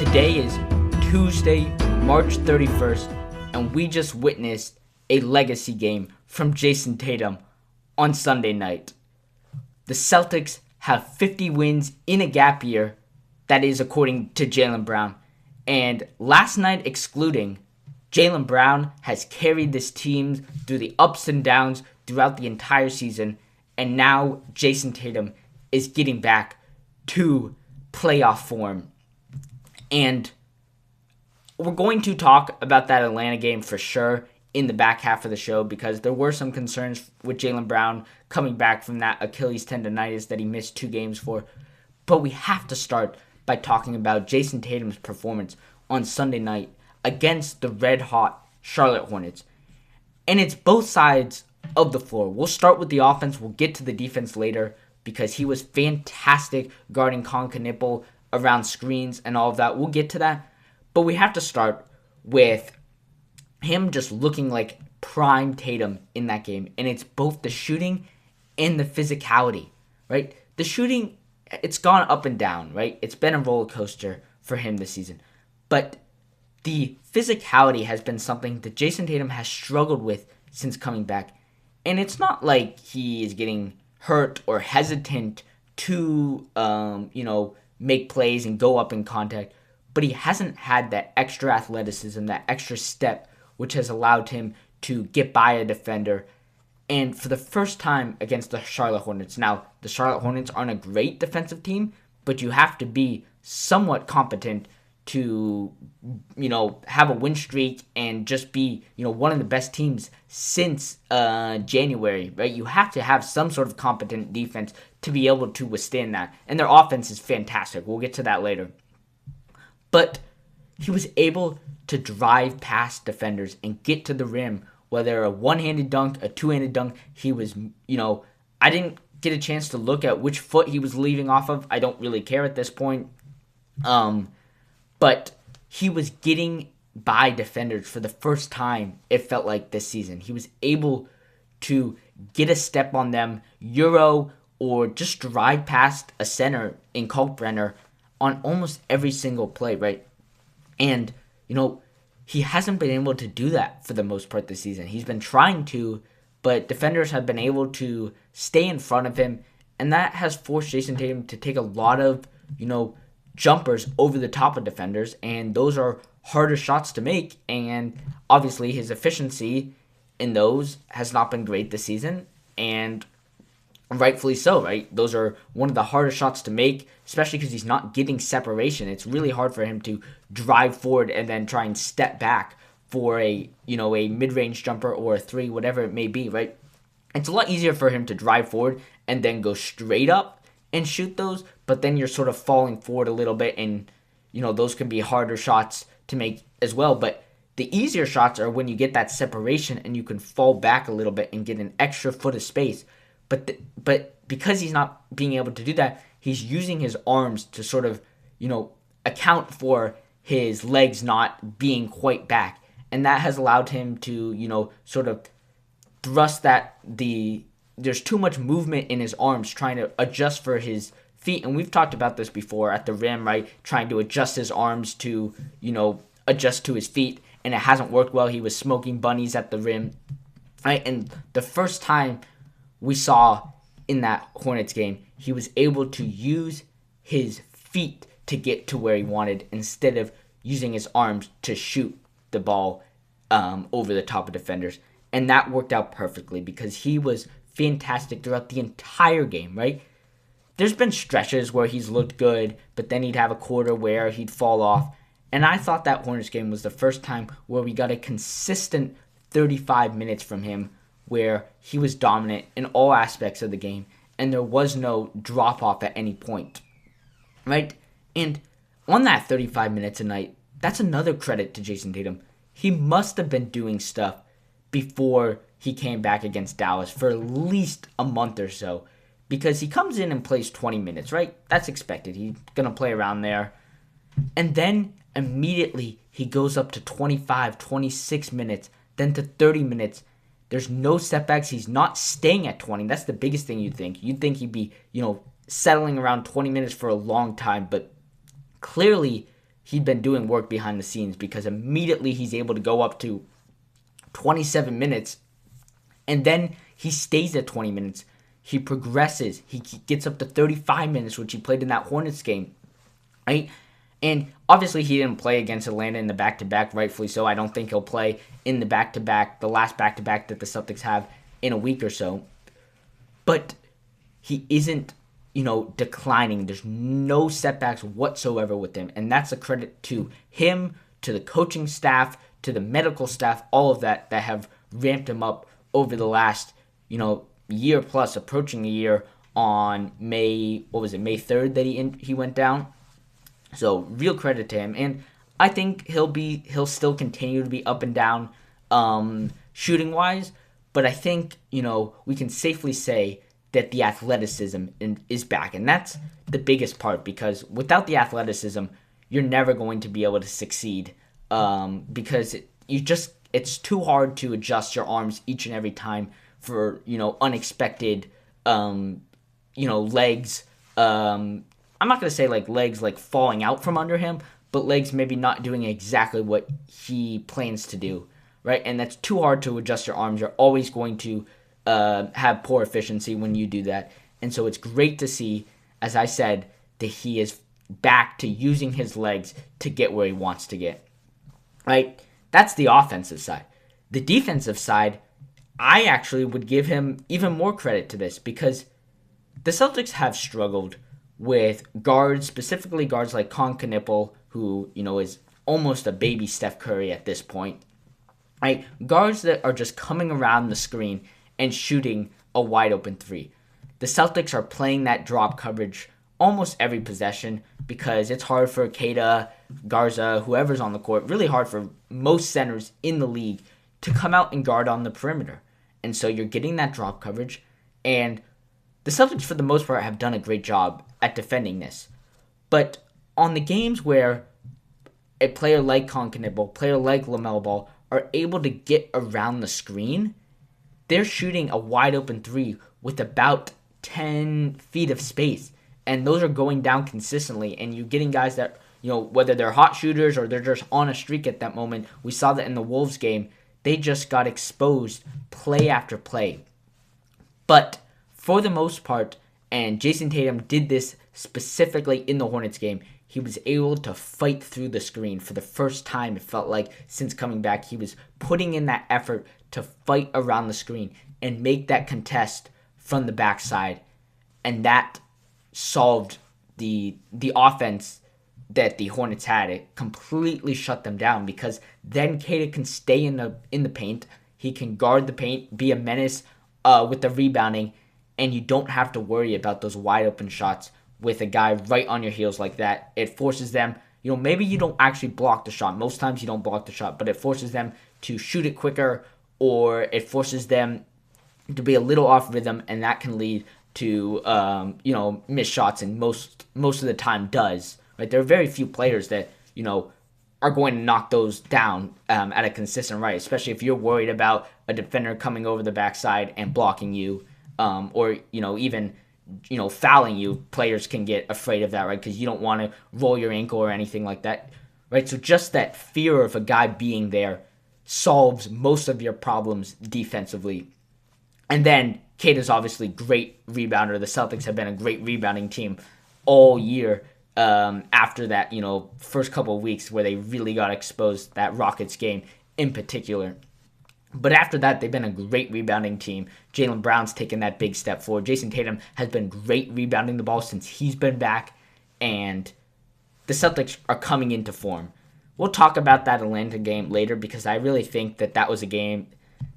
Today is Tuesday, March 31st, and we just witnessed a legacy game from Jayson Tatum on Sunday night. The Celtics have 50 wins in a gap year, that is according to Jaylen Brown. And last night excluding, Jaylen Brown has carried this team through the ups and downs throughout the entire season, and now Jayson Tatum is getting back to playoff form. And we're going to talk about that Atlanta game for sure in the back half of the show, because there were some concerns with Jaylen Brown coming back from that Achilles tendinitis that he missed 2 games for. But we have to start by talking about Jayson Tatum's performance on Sunday night against the red-hot Charlotte Hornets. And it's both sides of the floor. We'll start with the offense. We'll get to the defense later, because he was fantastic guarding Con Knipple around screens and all of that. We'll get to that. But we have to start with him just looking like prime Tatum in that game. And it's both the shooting and the physicality, right? The shooting, it's gone up and down, right? It's been a roller coaster for him this season. But the physicality has been something that Jayson Tatum has struggled with since coming back. And it's not like he is getting hurt or hesitant to, make plays and go up in contact. But he hasn't had that extra athleticism, that extra step, which has allowed him to get by a defender. And for the first time against the Charlotte Hornets. Now, the Charlotte Hornets aren't a great defensive team, but you have to be somewhat competent to, have a win streak and just be, one of the best teams since January, right? You have to have some sort of competent defense to be able to withstand that. And their offense is fantastic. We'll get to that later. But he was able to drive past defenders and get to the rim, whether a one-handed dunk, a two-handed dunk. He was, I didn't get a chance to look at which foot he was leaving off of. I don't really care at this point. But he was getting by defenders for the first time, it felt like, this season. He was able to get a step on them, euro, or just drive past a center in Kalkbrenner on almost every single play, right? And, he hasn't been able to do that for the most part this season. He's been trying to, but defenders have been able to stay in front of him, and that has forced Jayson Tatum to take a lot of, jumpers over the top of defenders, and those are harder shots to make, and obviously his efficiency in those has not been great this season, and rightfully so, right? Those are one of the hardest shots to make, especially because he's not getting separation. It's really hard for him to drive forward and then try and step back for a mid-range jumper or a 3, whatever it may be, right? It's a lot easier for him to drive forward and then go straight up and shoot those, but then you're sort of falling forward a little bit, and those can be harder shots to make as well. But the easier shots are when you get that separation and you can fall back a little bit and get an extra foot of space. But because he's not being able to do that, he's using his arms to sort of account for his legs not being quite back, and that has allowed him to sort of thrust there's too much movement in his arms trying to adjust for his feet. And we've talked about this before at the rim, right? Trying to adjust his arms to, adjust to his feet. And it hasn't worked well. He was smoking bunnies at the rim, right? And the first time we saw in that Hornets game, he was able to use his feet to get to where he wanted instead of using his arms to shoot the ball over the top of defenders. And that worked out perfectly because he was fantastic throughout the entire game, right? There's been stretches where he's looked good, but then he'd have a quarter where he'd fall off. And I thought that Hornets game was the first time where we got a consistent 35 minutes from him where he was dominant in all aspects of the game, and there was no drop-off at any point, right? And on that 35 minutes a night, that's another credit to Jayson Tatum. He must have been doing stuff before he came back against Dallas for at least a month or so, because he comes in and plays 20 minutes, right? That's expected. He's going to play around there. And then immediately he goes up to 25, 26 minutes, then to 30 minutes. There's no setbacks. He's not staying at 20. That's the biggest thing you'd think. You'd think he'd be, settling around 20 minutes for a long time, but clearly he'd been doing work behind the scenes, because immediately he's able to go up to 27 minutes, and then he stays at 20 minutes. He progresses. He gets up to 35 minutes, which he played in that Hornets game, right? And obviously he didn't play against Atlanta in the back-to-back, rightfully so. I don't think he'll play in the back-to-back, the last back-to-back that the Celtics have in a week or so. But he isn't, declining. There's no setbacks whatsoever with him. And that's a credit to him, to the coaching staff, to the medical staff, all of that have ramped him up over the last, year plus, approaching a year on May 3rd that he went down. So real credit to him. And I think he'll still continue to be up and down shooting wise, but I think, we can safely say that the athleticism is back. And that's the biggest part, because without the athleticism, you're never going to be able to succeed, because it's too hard to adjust your arms each and every time for, unexpected, legs. I'm not going to say legs falling out from under him, but legs maybe not doing exactly what he plans to do, right? And that's too hard to adjust your arms. You're always going to have poor efficiency when you do that. And so it's great to see, as I said, that he is back to using his legs to get where he wants to get, right? That's the offensive side. The defensive side, I actually would give him even more credit to this, because the Celtics have struggled with guards, specifically guards like Knippel, who, is almost a baby Steph Curry at this point, right? Guards that are just coming around the screen and shooting a wide open three. The Celtics are playing that drop coverage almost every possession, because it's hard for Keita, Garza, whoever's on the court, really hard for most centers in the league to come out and guard on the perimeter. And so you're getting that drop coverage, and the Celtics, for the most part, have done a great job at defending this. But on the games where a player like Knippel, a player like LaMelo Ball are able to get around the screen, they're shooting a wide open three with about 10 feet of space. And those are going down consistently. And you're getting guys that, whether they're hot shooters or they're just on a streak at that moment. We saw that in the Wolves game. They just got exposed play after play. But for the most part, and Jayson Tatum did this specifically in the Hornets game, he was able to fight through the screen for the first time, it felt like, since coming back. He was putting in that effort to fight around the screen and make that contest from the backside. And that solved the offense that the Hornets had. It completely shut them down, because then Keita can stay in the paint. He can guard the paint, be a menace with the rebounding, and you don't have to worry about those wide open shots with a guy right on your heels like that. It forces them, maybe you don't actually block the shot. Most times you don't block the shot, but it forces them to shoot it quicker, or it forces them to be a little off rhythm, and that can lead to missed shots, and most of the time does. Right? There are very few players that are going to knock those down at a consistent rate, especially if you're worried about a defender coming over the backside and blocking you, or even fouling you. Players can get afraid of that, right? Because you don't want to roll your ankle or anything like that, right? So just that fear of a guy being there solves most of your problems defensively. And then Keita's obviously great rebounder. The Celtics have been a great rebounding team all year after that, first couple of weeks where they really got exposed, that Rockets game in particular. But after that, they've been a great rebounding team. Jaylen Brown's taken that big step forward. Jayson Tatum has been great rebounding the ball since he's been back. And the Celtics are coming into form. We'll talk about that Atlanta game later, because I really think that was a game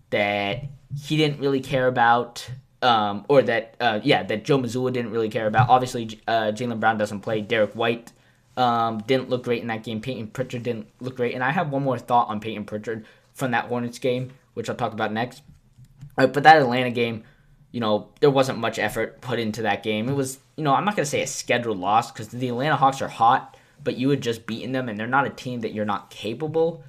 that he didn't really care about, or that Joe Mazzulla didn't really care about. Obviously, Jaylen Brown doesn't play. Derrick White didn't look great in that game. Payton Pritchard didn't look great. And I have one more thought on Payton Pritchard from that Hornets game, which I'll talk about next. But that Atlanta game, there wasn't much effort put into that game. It was, I'm not going to say a scheduled loss, because the Atlanta Hawks are hot, but you had just beaten them, and they're not a team that you're not capable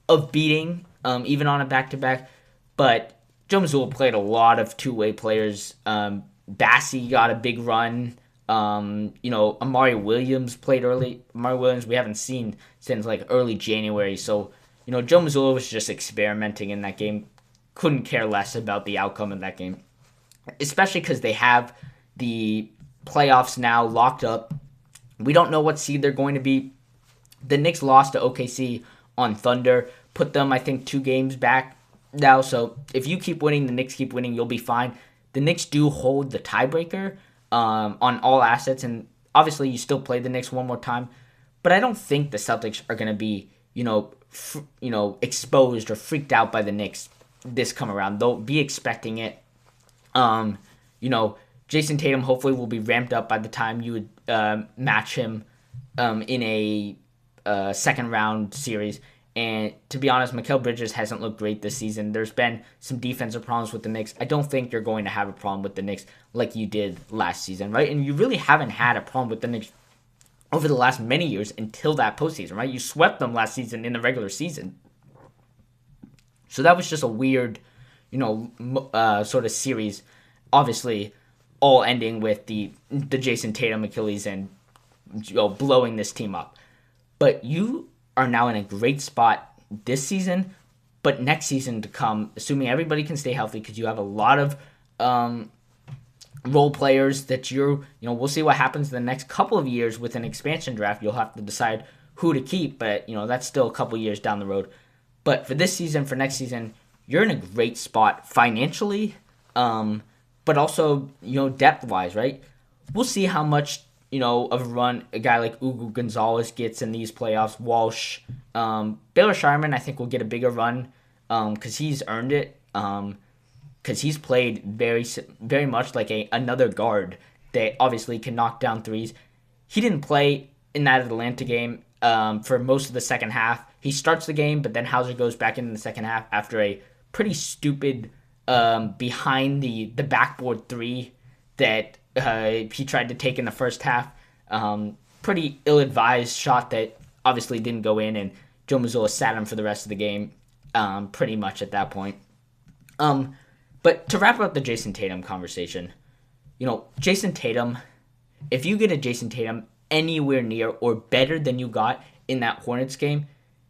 of beating, even on a back-to-back. But Joe Mazzulla played a lot of two-way players. Bassie got a big run Amari Williams played early. Amari Williams we haven't seen since like early January. So, Joe Mazzulla was just experimenting in that game. Couldn't care less about the outcome of that game, especially because they have the playoffs now locked up. We don't know what seed they're going to be. The Knicks lost to OKC on Thunder, put them, I think, 2 games back now. So if you keep winning, the Knicks keep winning, you'll be fine. The Knicks do hold the tiebreaker on all assets, and obviously you still play the Knicks one more time. But I don't think the Celtics are going to be, exposed or freaked out by the Knicks this come around. They'll be expecting it. Jayson Tatum hopefully will be ramped up by the time you would match him in a second round series. And to be honest, Mikal Bridges hasn't looked great this season. There's been some defensive problems with the Knicks. I don't think you're going to have a problem with the Knicks like you did last season, right? And you really haven't had a problem with the Knicks over the last many years until that postseason, right? You swept them last season in the regular season. So that was just a weird, sort of series. Obviously, all ending with the Jayson Tatum Achilles and blowing this team up. But you are now in a great spot this season, but next season to come, assuming everybody can stay healthy, because you have a lot of role players that we'll see what happens in the next couple of years with an expansion draft. You'll have to decide who to keep, but that's still a couple years down the road. But for this season, for next season, you're in a great spot financially, but also, depth-wise, right? We'll see how much, of a run a guy like Ugo Gonzalez gets in these playoffs. Walsh. Baylor Sharman, I think, will get a bigger run because he's earned it. Because he's played very, very much like another guard that obviously can knock down threes. He didn't play in that Atlanta game for most of the second half. He starts the game, but then Hauser goes back in the second half after a pretty stupid behind the backboard 3 that he tried to take in the first half. Pretty ill-advised shot that obviously didn't go in, and Joe Mazzulla sat him for the rest of the game pretty much at that point. But to wrap up the Jayson Tatum conversation, Jayson Tatum, if you get a Jayson Tatum anywhere near or better than you got in that Hornets game,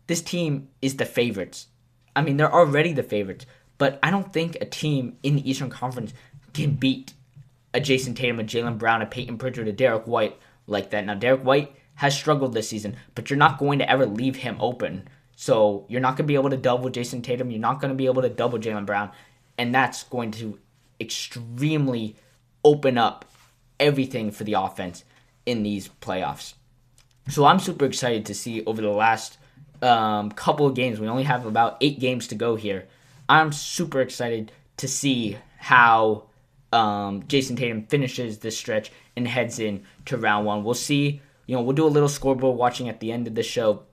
this team is the favorites. I mean, they're already the favorites, but I don't think a team in the Eastern Conference can beat a Jayson Tatum, a Jaylen Brown, a Payton Pritchard, a Derrick White like that. Now, Derrick White has struggled this season, but you're not going to ever leave him open. So you're not going to be able to double Jayson Tatum. You're not going to be able to double Jaylen Brown. And that's going to extremely open up everything for the offense in these playoffs. So I'm super excited to see over the last couple of games. We only have about 8 games to go here. I'm super excited to see how Jayson Tatum finishes this stretch and heads in to round 1. We'll see. We'll do a little scoreboard watching at the end of the show.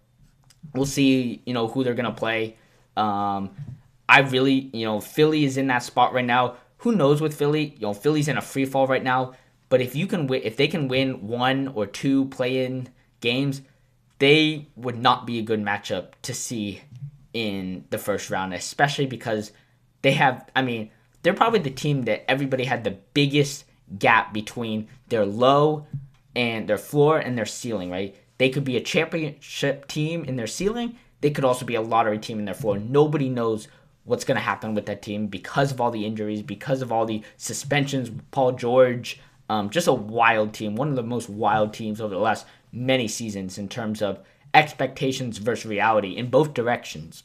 We'll see, who they're going to play. I really, Philly is in that spot right now. Who knows with Philly? Philly's in a free fall right now. But if they can win 1 or 2 play-in games, they would not be a good matchup to see in the first round, especially because they're probably the team that everybody had the biggest gap between their low and their floor and their ceiling, right? They could be a championship team in their ceiling. They could also be a lottery team in their floor. Nobody knows what's going to happen with that team because of all the injuries, because of all the suspensions. Paul George, just a wild team. One of the most wild teams over the last many seasons in terms of expectations versus reality in both directions.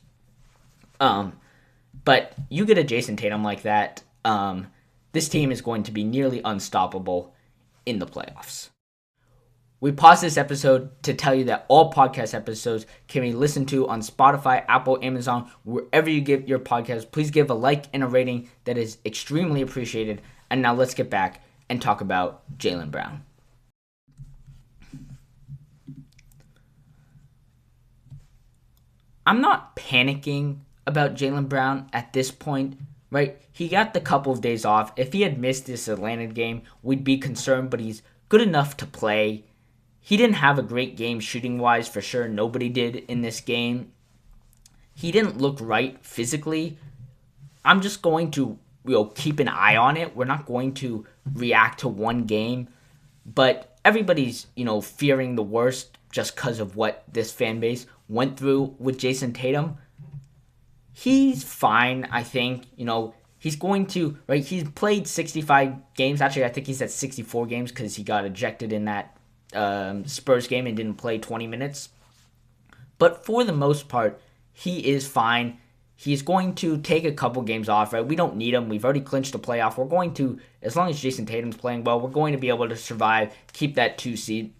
But you get a Jayson Tatum like that, this team is going to be nearly unstoppable in the playoffs. We pause this episode to tell you that all podcast episodes can be listened to on Spotify, Apple, Amazon, wherever you get your podcasts. Please give a like and a rating. That is extremely appreciated. And now let's get back and talk about Jaylen Brown. I'm not panicking about Jaylen Brown at this point, right? He got the couple of days off. If he had missed this Atlanta game, we'd be concerned, but he's good enough to play. He didn't have a great game shooting-wise, for sure. Nobody did in this game. He didn't look right physically. I'm just going to keep an eye on it. We're not going to react to one game. but everybody's, fearing the worst just because of what this fan base went through with Jayson Tatum. He's fine, I think. He's going to, right? He's played 65 games. Actually, I think he's at 64 games because he got ejected in that Spurs game and didn't play 20 minutes. But for the most part, he is fine. He's going to take a couple games off, right? We don't need him. We've already clinched a playoff. We're going to, as long as Jayson Tatum's playing well, we're going to be able to survive, keep that 2 seed.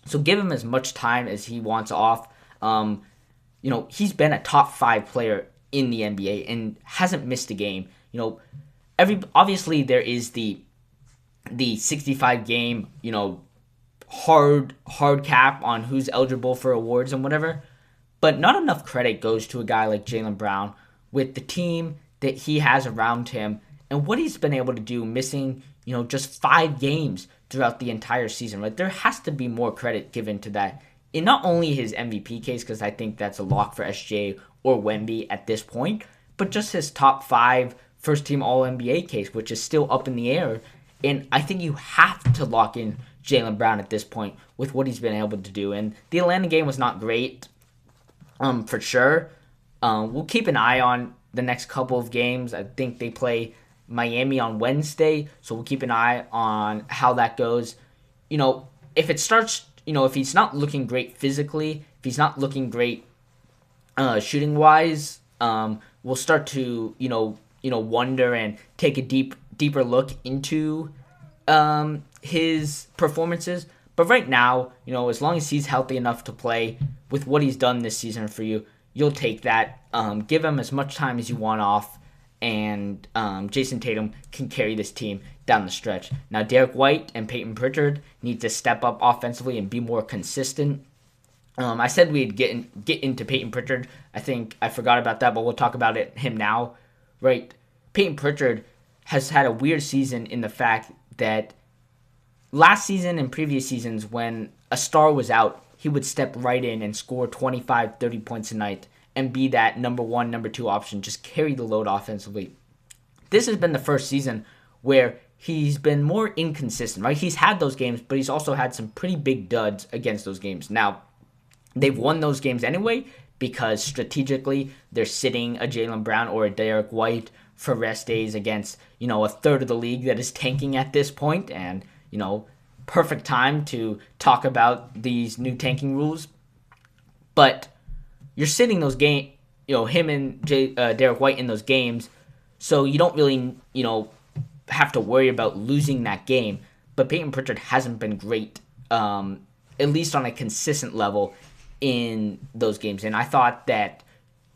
So give him as much time as he wants off. He's been a top 5 player in the NBA and hasn't missed a game. Obviously there is the 65 game, hard cap on who's eligible for awards and whatever. But not enough credit goes to a guy like Jaylen Brown with the team that he has around him and what he's been able to do, missing, just 5 games throughout the entire season. Right? There has to be more credit given to that. In not only his MVP case, because I think that's a lock for SJ or Wemby at this point, but just his top 5 first-team All-NBA case, which is still up in the air. And I think you have to lock in Jaylen Brown at this point with what he's been able to do. And the Atlanta game was not great, for sure. We'll keep an eye on the next couple of games. I think they play Miami on Wednesday, so we'll keep an eye on how that goes. If it starts, if he's not looking great physically, if he's not looking great shooting-wise, we'll start to, wonder and take a deeper look into his performances. But right now, as long as he's healthy enough to play with what he's done this season for you, you'll take that. Give him as much time as you want off, and Jayson Tatum can carry this team down the stretch. Now, Derrick White and Payton Pritchard need to step up offensively and be more consistent. I said we'd get into Payton Pritchard. I think I forgot about that, but we'll talk about him now. Right? Payton Pritchard has had a weird season in the fact that last season and previous seasons, when a star was out, he would step right in and score 25, 30 points a night and be that number 1, number 2 option, just carry the load offensively. This has been the first season where he's been more inconsistent, right? He's had those games, but he's also had some pretty big duds against those games. Now, they've won those games anyway because strategically they're sitting a Jaylen Brown or a Derrick White for rest days against, a third of the league that is tanking at this point, and, perfect time to talk about these new tanking rules. But you're sitting those games, him and Derrick White in those games, so you don't really, have to worry about losing that game. But Payton Pritchard hasn't been great, at least on a consistent level in those games. And I thought that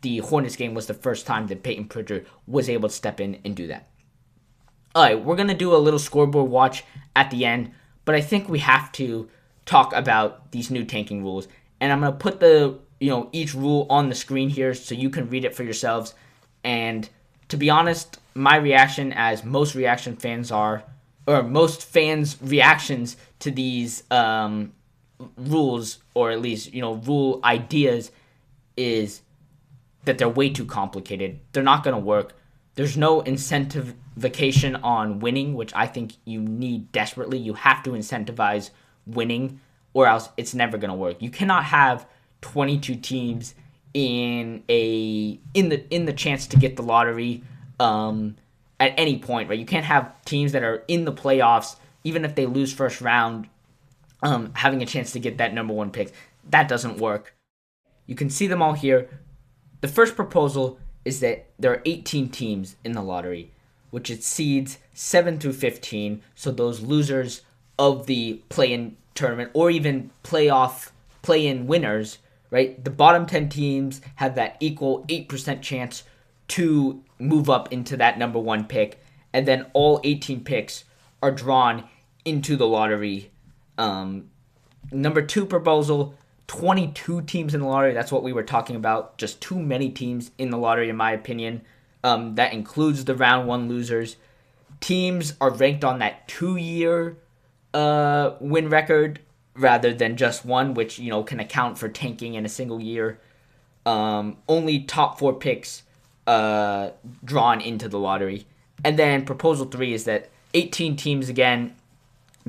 the Hornets game was the first time that Payton Pritchard was able to step in and do that. All right, we're going to do a little scoreboard watch at the end, but I think we have to talk about these new tanking rules. And I'm going to put the, each rule on the screen here so you can read it for yourselves. And to be honest, my reaction, as most reaction fans are, or most fans' reactions to these rules, or at least, rule ideas, is that they're way too complicated. They're not going to work. There's no incentivization on winning, which I think you need desperately. You have to incentivize winning, or else it's never going to work. You cannot have 22 teams in the chance to get the lottery at any point, right? You can't have teams that are in the playoffs, even if they lose first round, having a chance to get that number 1 pick. That doesn't work. You can see them all here. The first proposal is that there are 18 teams in the lottery, which it seeds 7 through 15. So those losers of the play-in tournament, or even play-in winners, right? The bottom 10 teams have that equal 8% chance to move up into that number 1 pick, and then all 18 picks are drawn into the lottery. Number 2 proposal, 22 teams in the lottery. That's what we were talking about. Just too many teams in the lottery, in my opinion. That includes the round 1 losers. Teams are ranked on that 2-year win record rather than just 1, which, can account for tanking in a single year. Only top 4 picks drawn into the lottery. And then proposal 3 is that 18 teams again,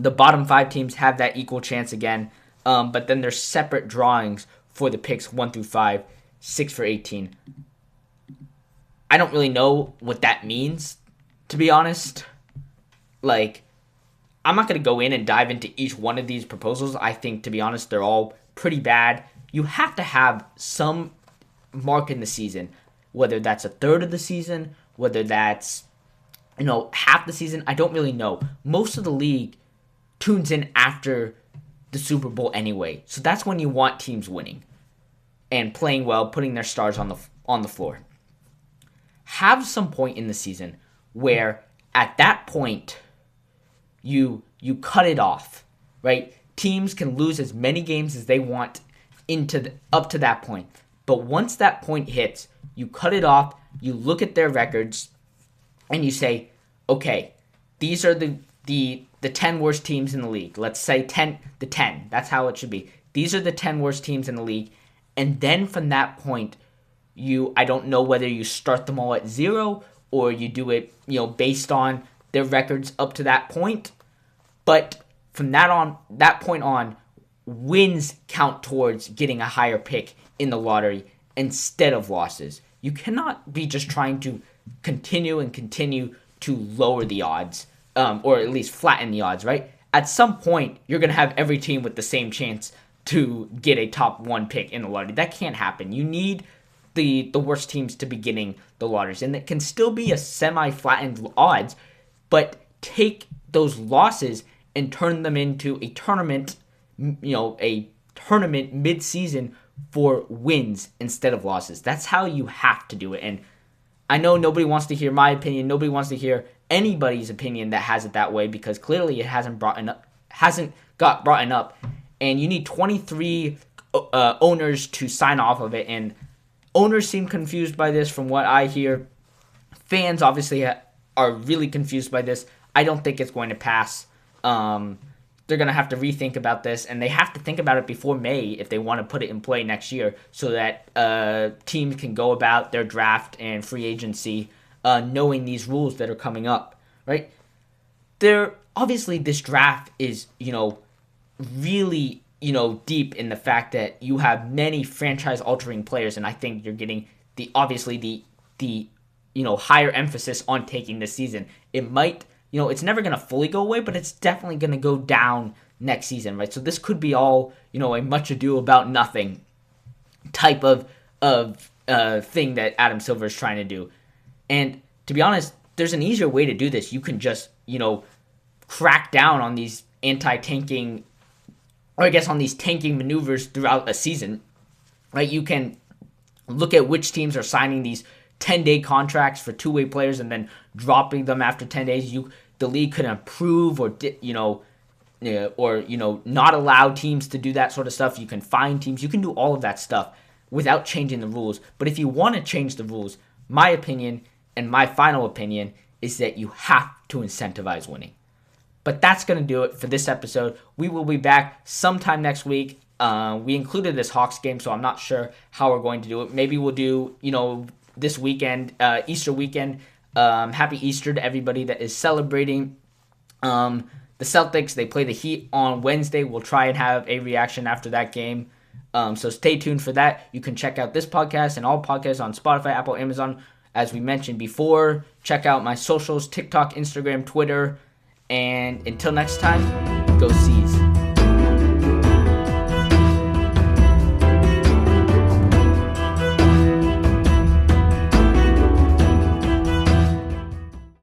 The bottom 5 teams have that equal chance again, but then there's separate drawings for the picks 1 through 5, 6 for 18. I don't really know what that means, to be honest. Like, I'm not going to go in and dive into each one of these proposals. I think, to be honest, they're all pretty bad. You have to have some mark in the season, whether that's a third of the season, whether that's, half the season. I don't really know. Most of the league tunes in after the Super Bowl anyway. So that's when you want teams winning and playing well, putting their stars on the floor. Have some point in the season where at that point you cut it off, right? Teams can lose as many games as they want up to that point. But once that point hits, you cut it off, you look at their records, and you say, okay, these are the 10 worst teams in the league. Let's say 10. That's how it should be. These are the 10 worst teams in the league. And then from that point, I don't know whether you start them all at 0 or you do it, based on their records up to that point. But from that point on, wins count towards getting a higher pick in the lottery instead of losses. You cannot be just trying to continue to lower the odds, or at least flatten the odds, right? At some point, you're going to have every team with the same chance to get a top 1 pick in the lottery. That can't happen. You need the worst teams to be getting the lotteries, and it can still be a semi-flattened odds, but take those losses and turn them into a tournament mid-season for wins instead of losses. That's how you have to do it. And I know nobody wants to hear my opinion. Nobody wants to hear anybody's opinion that has it that way, because clearly it hasn't got brought up. And you need 23 owners to sign off of it. And owners seem confused by this from what I hear. Fans obviously are really confused by this. I don't think it's going to pass. They're going to have to rethink about this, and they have to think about it before May if they want to put it in play next year, so that teams can go about their draft and free agency knowing these rules that are coming up, right? Obviously, this draft is, really, deep in the fact that you have many franchise-altering players, and I think you're getting the higher emphasis on taking this season. It might, it's never going to fully go away, but it's definitely going to go down next season, right? So this could be all, a much ado about nothing type of thing that Adam Silver is trying to do. And to be honest, there's an easier way to do this. You can just, crack down on these anti-tanking, or I guess on these tanking maneuvers throughout a season, right? You can look at which teams are signing these 10-day contracts for two-way players and then dropping them after 10 days. The league could improve or not allow teams to do that sort of stuff. You can fine teams. You can do all of that stuff without changing the rules. But if you want to change the rules, my opinion and my final opinion is that you have to incentivize winning. But that's going to do it for this episode. We will be back sometime next week. We included this Hawks game, so I'm not sure how we're going to do it. Maybe we'll do, this weekend, Easter weekend. Happy Easter to everybody that is celebrating. The Celtics, they play the Heat on Wednesday. We'll try and have a reaction after that game. So stay tuned for that. You can check out this podcast and all podcasts on Spotify, Apple, Amazon. As we mentioned before, check out my socials, TikTok, Instagram, Twitter. And until next time, go Seas.